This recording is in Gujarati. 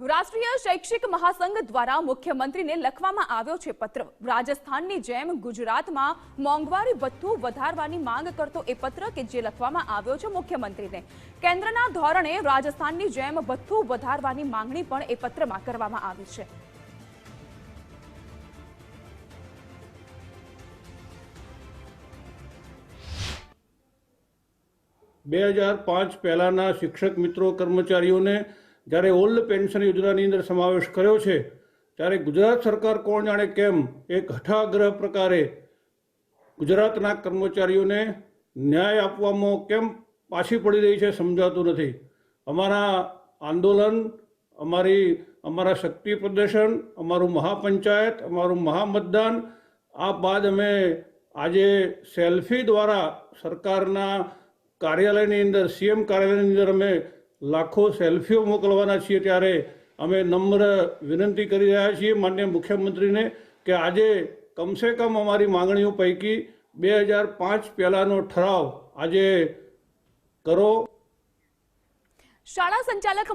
રાષ્ટ્રીય શૈક્ષિક મહાસંઘ દ્વારા મુખ્યમંત્રીને લખવામાં આવ્યો છે પત્ર। રાજસ્થાનની જેમ ગુજરાતમાં મોંઘવારી ભથ્થું વધારવાની માંગ કરતો એ પત્ર કે જે લખવામાં આવ્યો છે મુખ્યમંત્રીને। કેન્દ્રના ધોરણે રાજસ્થાનની જેમ ભથ્થું વધારવાની માંગણી પણ એ પત્રમાં કરવામાં આવી છે। બે 2005 પહેલાના શિક્ષક મિત્રો કર્મચારીઓને જ્યારે ઓલ્ડ પેન્શન યોજનાની અંદર સમાવેશ કર્યો છે ત્યારે ગુજરાત સરકાર કોણ જાણે કેમ એક હઠાગ્રહ પ્રકારે ગુજરાતના કર્મચારીઓને ન્યાય આપવામાં કેમ પાછી પડી રહી છે સમજાતું નથી। અમારા આંદોલન, અમારા શક્તિ પ્રદર્શન, અમારું મહાપંચાયત, અમારું મહામતદાન આ બાદ અમે આજે સેલ્ફી દ્વારા સરકારના કાર્યાલયની અંદર સીએમ કાર્યાલયની અંદર અમે લાખો સેલ્ફીઓ મોકલવાના છીએ। ત્યારે અમે નમ્ર વિનંતી કરી રહ્યા છીએ માનનીય મુખ્યમંત્રીને કે આજે કમસે કમ અમારી માંગણીઓ પૈકી 2005 પહેલાનો ઠરાવ આજે કરો। શાળા સંચાલક